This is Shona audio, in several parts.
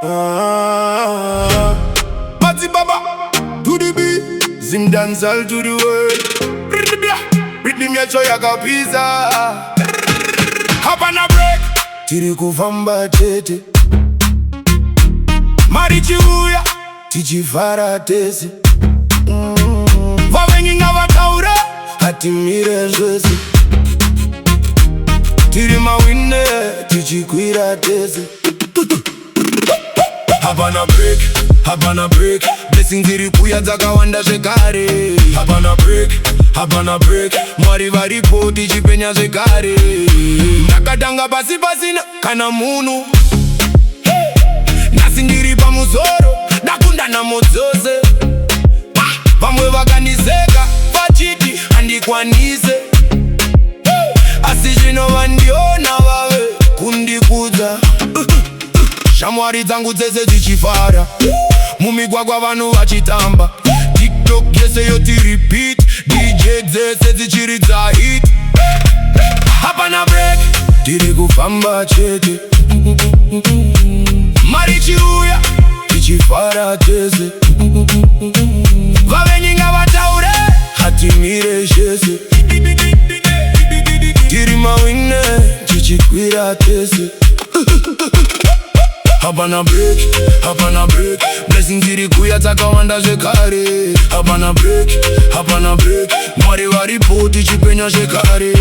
Mati Baba to the beat, Zimdancehall to the world. Rhythm ya cho yaka pizza. Hapana Brake, Tirikukwira tete. Mari Kuuya, tichifara tese. Vavengi ngavataura, hatimire zvese. Tiri mawine, tichikwira tese. Hapana Brake, Hapana Brake. Blessings Tirikukwira dzakawanda zvekare. Hapana Brake, Hapana Brake. Mwari varipo tichipenya zvekare. Ndakatanga pasi pasina kana munhu. Nasi ndiri pamusoro, ndakunda namo dzose. Vamwe vakanizeka, vachiti handikwanise. Asi zvino vandiona vave kundikudza. Shamwari dzangu dzese dzichifara, mumigwagwa vanhu vachitamba. TikTok yese yoti repeat, DJ dzese dzichiridza hit. Hapana Brake, tirikufamba chete. Mari Kuuya, tichifara tese. Vavengi ngavataure, hatimire zvese. Tiri mawine, tichikwira tese. Hapana Brake, Hapana Brake. Blessings Tirikukwira dzakawanda zvekare. Hapana Brake, Hapana Brake. Mwari varipo tichipenya zvekare.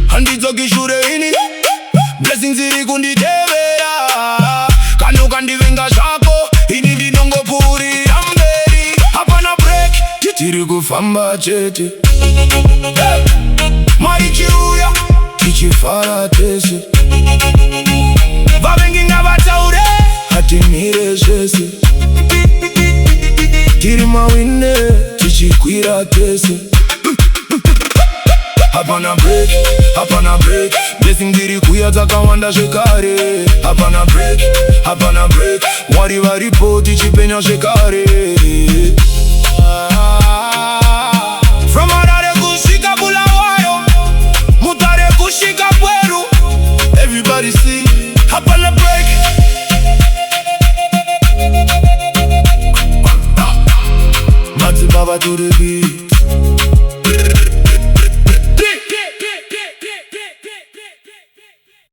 Handidzoki shure ini, blessings iri kunditevera. Kana ukandivenga zvako, ini ndinongopfuurira mberi. Hapana Brake, tirikufamba chete. Mari Kuuya, tichifara tese. Vavengi ngavataure, hatimire zvese. Tiri mawine, tichikwira tese. Hapana Brake, Hapana Brake. Blessings Tirikukwira dzakawanda zvekare. Hapana Brake, Hapana Brake. Mwari varipo tichipenya zvekare.